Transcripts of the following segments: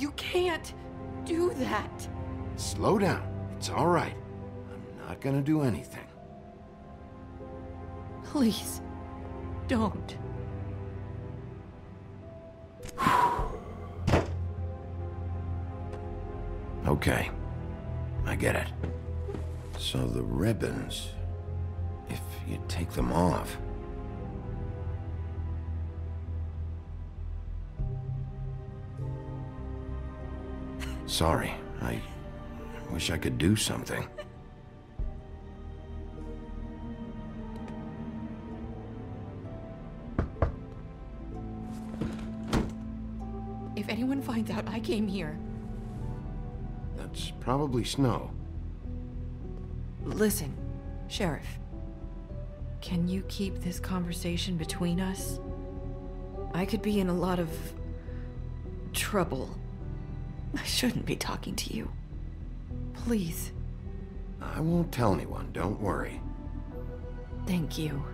You can't do that. Slow down. It's all right. I'm not gonna do anything. Please, don't. Okay, I get it. So the ribbons, if you take them off... Sorry, I wish I could do something. If anyone finds out I came here... That's probably snow. Listen, Sheriff. Can you keep this conversation between us? I could be in a lot of... trouble. I shouldn't be talking to you. Please. I won't tell anyone, don't worry. Thank you.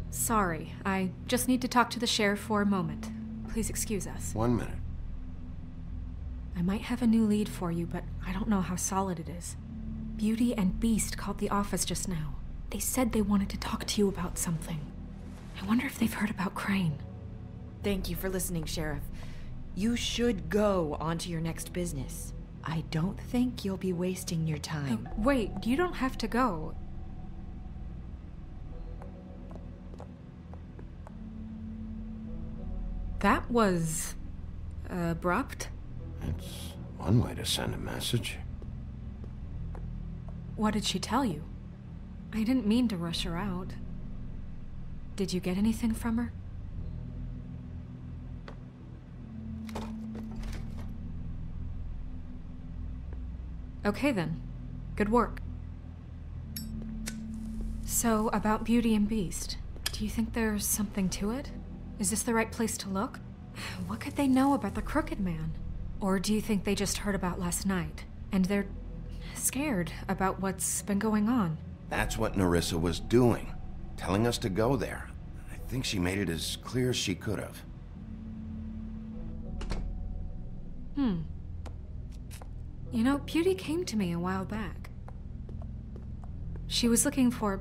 Sorry, I just need to talk to the sheriff for a moment. Please excuse us. 1 minute. I might have a new lead for you, but I don't know how solid it is. Beauty and Beast called the office just now. They said they wanted to talk to you about something. I wonder if they've heard about Crane. Thank you for listening, Sheriff. You should go on to your next business. I don't think you'll be wasting your time. Wait, you don't have to go. That was... abrupt? It's one way to send a message. What did she tell you? I didn't mean to rush her out. Did you get anything from her? Okay then. Good work. So, about Beauty and Beast, do you think there's something to it? Is this the right place to look? What could they know about the Crooked Man? Or do you think they just heard about last night, and they're scared about what's been going on? That's what Nerissa was doing, telling us to go there. I think she made it as clear as she could have. You know, Beauty came to me a while back. She was looking for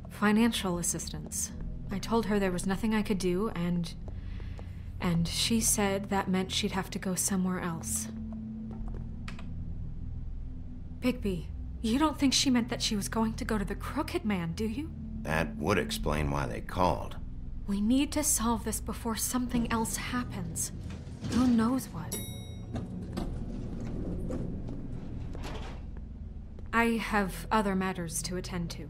financial assistance. I told her there was nothing I could do, and she said that meant she'd have to go somewhere else. Bigby, you don't think she meant that she was going to go to the Crooked Man, do you? That would explain why they called. We need to solve this before something else happens. Who knows what? I have other matters to attend to.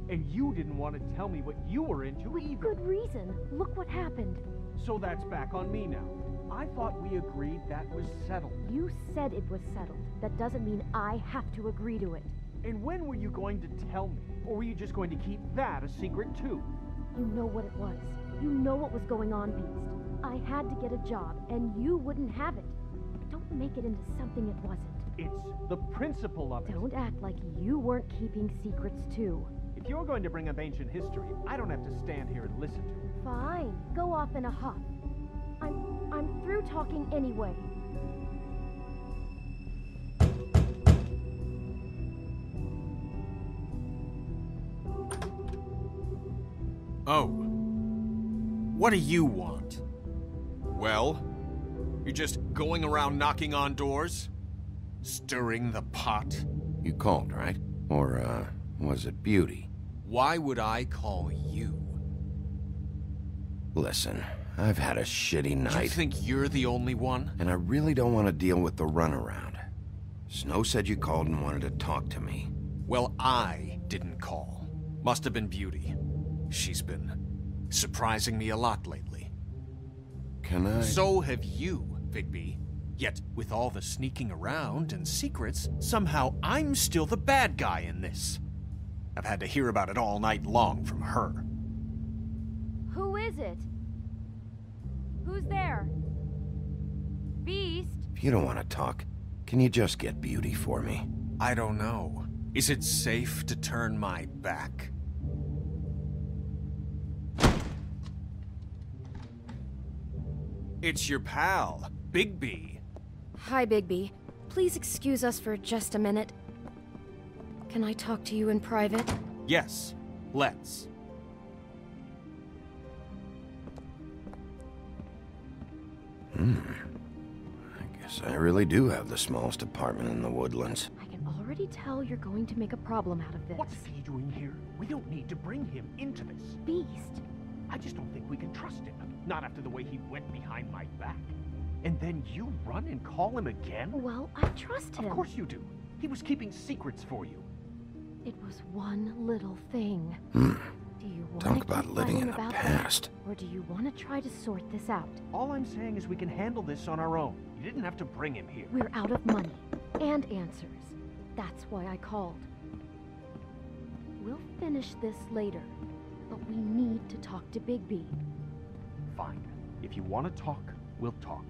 And you didn't want to tell me what you were into either. Good reason. Look what happened. So that's back on me now. I thought we agreed that was settled. You said it was settled. That doesn't mean I have to agree to it. And when were you going to tell me? Or were you just going to keep that a secret too? You know what it was. You know what was going on, Beast. I had to get a job, and you wouldn't have it. Don't make it into something it wasn't. It's the principle of it. Don't act like you weren't keeping secrets too. If you're going to bring up ancient history, I don't have to stand here and listen to it. Fine. Go off in a huff. I'm through talking anyway. Oh. What do you want? Well, you're just going around knocking on doors? Stirring the pot? You called, right? Or, was it Beauty? Why would I call you? Listen, I've had a shitty night. You think you're the only one? And I really don't want to deal with the runaround. Snow said you called and wanted to talk to me. Well, I didn't call. Must have been Beauty. She's been surprising me a lot lately. Can I? So have you, Bigby. Yet, with all the sneaking around and secrets, somehow I'm still the bad guy in this. I've had to hear about it all night long from her. Who is it? Who's there? Beast? If you don't want to talk, can you just get Beauty for me? I don't know. Is it safe to turn my back? It's your pal, Bigby. Hi, Bigby. Please excuse us for just a minute. Can I talk to you in private? Yes, let's. I guess I really do have the smallest apartment in the Woodlands. I can already tell you're going to make a problem out of this. What's he doing here? We don't need to bring him into this. Beast. I just don't think we can trust him. Not after the way he went behind my back. And then you run and call him again? Well, I trust him. Of course you do. He was keeping secrets for you. It was one little thing. Do you want Talk to about keep living fighting in the about past. that, or do you want to try to sort this out? All I'm saying is we can handle this on our own. You didn't have to bring him here. We're out of money and answers. That's why I called. We'll finish this later, but we need to talk to Bigby. Fine. If you want to talk, we'll talk.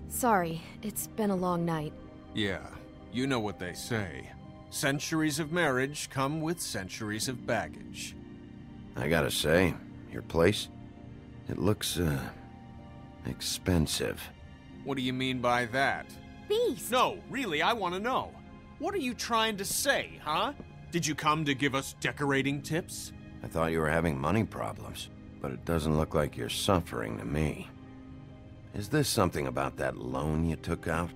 Sorry, it's been a long night. Yeah, you know what they say. Centuries of marriage come with centuries of baggage. I gotta say, your place, it looks, expensive. What do you mean by that? Beast! No, really, I want to know. What are you trying to say, huh? Did you come to give us decorating tips? I thought you were having money problems, but it doesn't look like you're suffering to me. Is this something about that loan you took out?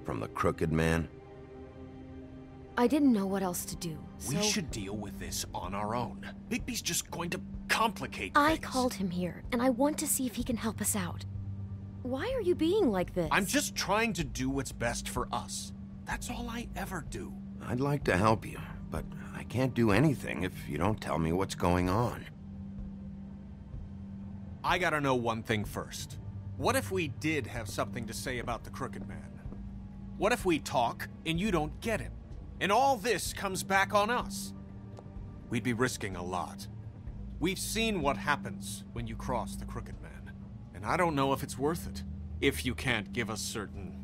From the crooked man? I didn't know what else to do, so... We should deal with this on our own. Bigby's just going to complicate I things. called him here, and I want to see if he can help us out. Why are you being like this? I'm just trying to do what's best for us. That's all I ever do. I'd like to help you, but I can't do anything if you don't tell me what's going on. I gotta know one thing first. What if we did have something to say about the crooked man? What if we talk and you don't get him? And all this comes back on us? We'd be risking a lot. We've seen what happens when you cross the crooked man. And I don't know if it's worth it, if you can't give us certain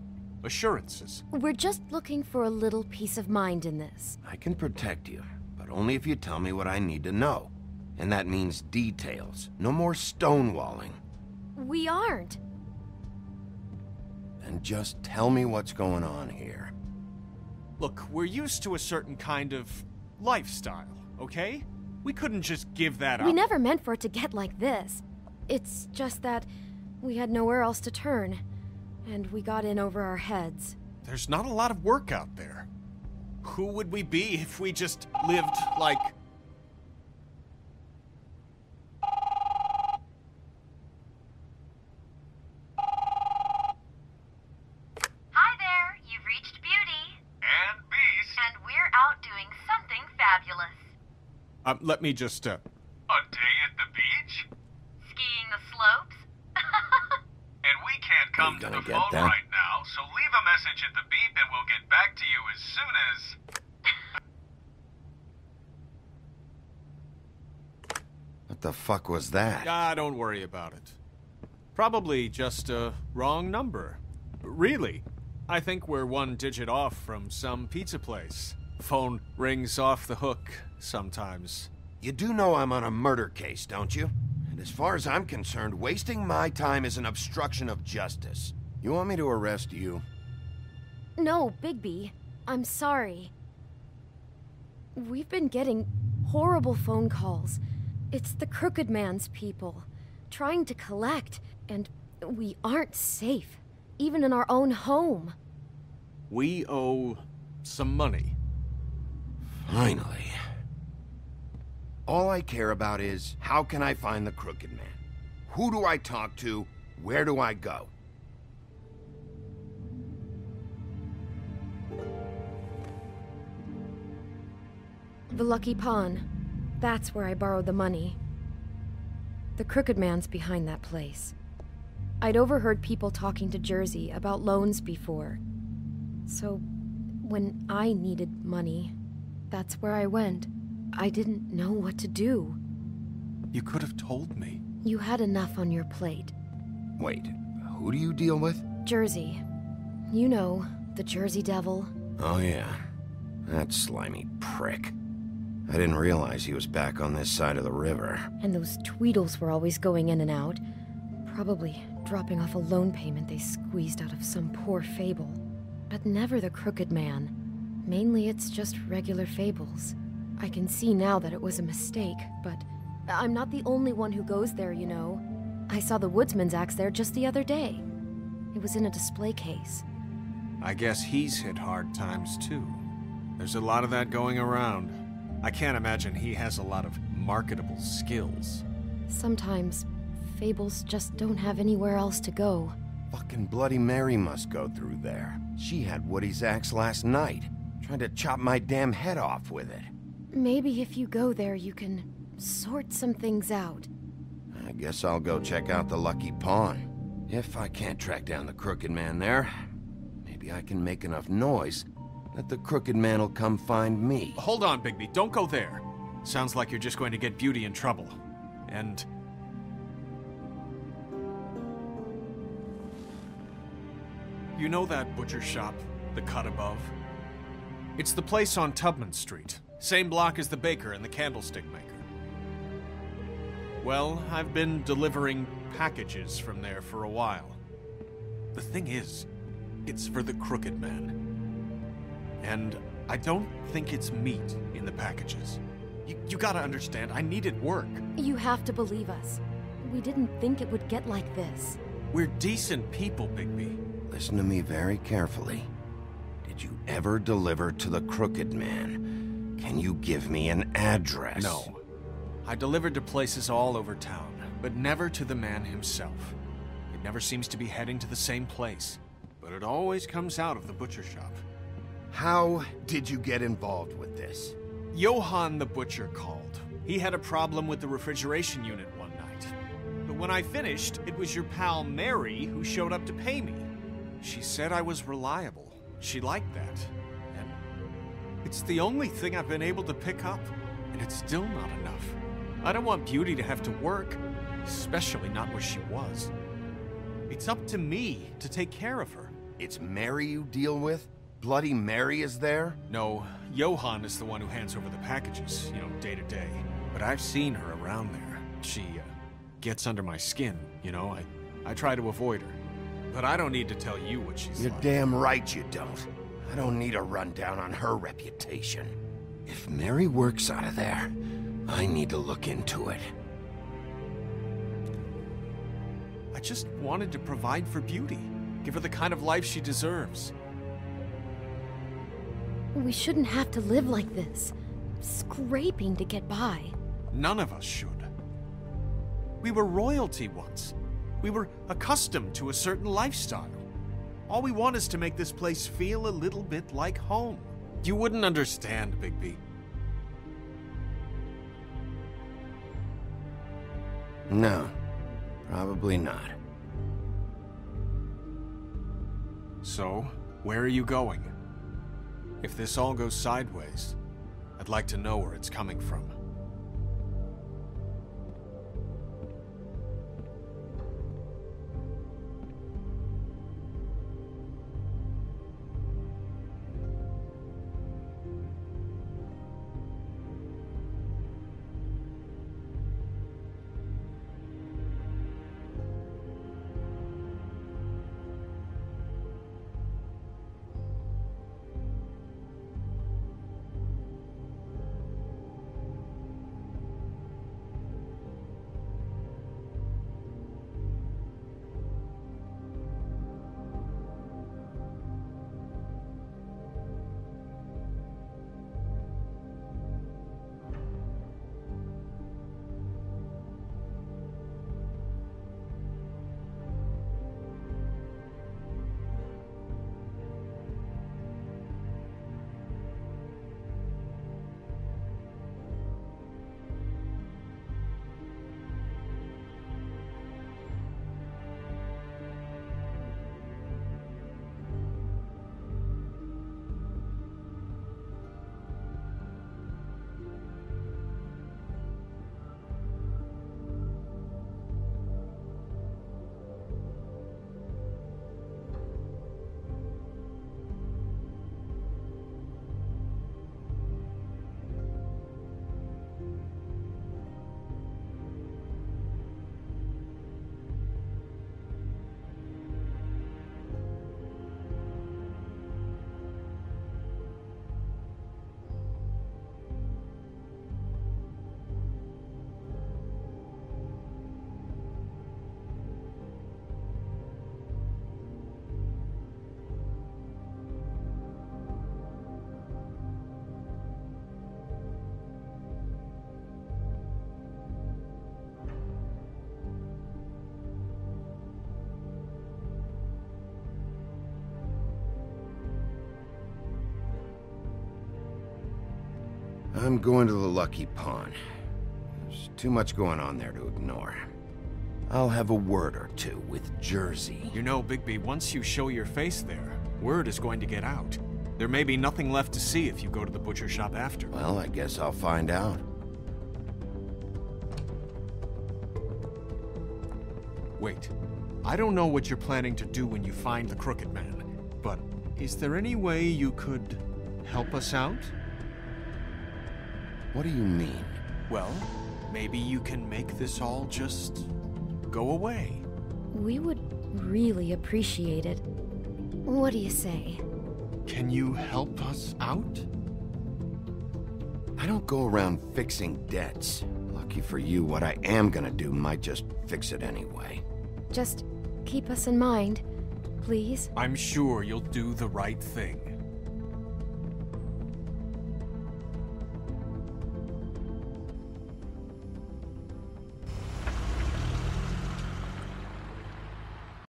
assurances. We're just looking for a little peace of mind in this. I can protect you, but only if you tell me what I need to know. And that means details. No more stonewalling. We aren't. And just tell me what's going on here. Look, we're used to a certain kind of lifestyle, okay? We couldn't just give that up. We never meant for it to get like this. It's just that we had nowhere else to turn, and we got in over our heads. There's not a lot of work out there. Who would we be if we just lived like... Hi there, you've reached Beauty. And Beast. And we're out doing something fabulous. Let me just, A day at the beach? Skiing the slopes? And we can't come You to gonna the get phone that? right now, so leave a message at the beep and we'll get back to you as soon as... What the fuck was that? don't worry about it. Probably just a wrong number. Really, I think we're one digit off from some pizza place. Phone rings off the hook sometimes. You do know I'm on a murder case, don't you? And as far as I'm concerned, wasting my time is an obstruction of justice. You want me to arrest you? No, Bigby. I'm sorry. We've been getting horrible phone calls. It's the crooked man's people, trying to collect, and we aren't safe, even in our own home. We owe some money. Finally. All I care about is, how can I find the crooked man? Who do I talk to? Where do I go? The Lucky Pawn. That's where I borrowed the money. The crooked man's behind that place. I'd overheard people talking to Jersey about loans before. So, when I needed money, that's where I went. I didn't know what to do. You could have told me. You had enough on your plate. Wait, who do you deal with? Jersey. You know, the Jersey Devil. Oh yeah, that slimy prick. I didn't realize he was back on this side of the river. And those Tweedles were always going in and out. Probably dropping off a loan payment they squeezed out of some poor fable. But never the Crooked Man. Mainly it's just regular fables. I can see now that it was a mistake, but I'm not the only one who goes there, you know. I saw the Woodsman's axe there just the other day. It was in a display case. I guess he's hit hard times too. There's a lot of that going around. I can't imagine he has a lot of marketable skills. Sometimes, fables just don't have anywhere else to go. Fucking Bloody Mary must go through there. She had Woody's axe last night, trying to chop my damn head off with it. Maybe if you go there, you can sort some things out. I guess I'll go check out the Lucky Pawn. If I can't track down the Crooked Man there, maybe I can make enough noise that the Crooked Man will come find me. Hold on, Bigby. Don't go there. Sounds like you're just going to get Beauty in trouble. And... you know that butcher shop, the cut above? It's the place on Tubman Street. Same block as the baker and the candlestick maker. Well, I've been delivering packages from there for a while. The thing is, it's for the Crooked Man. And I don't think it's meat in the packages. You gotta understand, I needed work. You have to believe us. We didn't think it would get like this. We're decent people, Bigby. Listen to me very carefully. Did you ever deliver to the Crooked Man? Can you give me an address? No. I delivered to places all over town, but never to the man himself. It never seems to be heading to the same place, but it always comes out of the butcher shop. How did you get involved with this? Johann the butcher called. He had a problem with the refrigeration unit one night. But when I finished, it was your pal Mary who showed up to pay me. She said I was reliable. She liked that. And it's the only thing I've been able to pick up, and it's still not enough. I don't want Beauty to have to work, especially not where she was. It's up to me to take care of her. It's Mary you deal with? Bloody Mary is there? No, Johann is the one who hands over the packages, day to day. But I've seen her around there. She, gets under my skin, I try to avoid her. But I don't need to tell you what she's You're like. damn right you don't. I don't need a rundown on her reputation. If Mary works out of there, I need to look into it. I just wanted to provide for Beauty. Give her the kind of life she deserves. We shouldn't have to live like this, scraping to get by. None of us should. We were royalty once. We were accustomed to a certain lifestyle. All we want is to make this place feel a little bit like home. You wouldn't understand, Bigby. No, probably not. So, where are you going? If this all goes sideways, I'd like to know where it's coming from. I'm going to the Lucky Pawn. There's too much going on there to ignore. I'll have a word or two with Jersey. You know, Bigby, once you show your face there, word is going to get out. There may be nothing left to see if you go to the butcher shop after. Well, I guess I'll find out. Wait. I don't know what you're planning to do when you find the Crooked Man, but is there any way you could help us out? What do you mean? Well, maybe you can make this all just go away. We would really appreciate it. What do you say? Can you help us out? I don't go around fixing debts. Lucky for you, what I am gonna do might just fix it anyway. Just keep us in mind, please. I'm sure you'll do the right thing.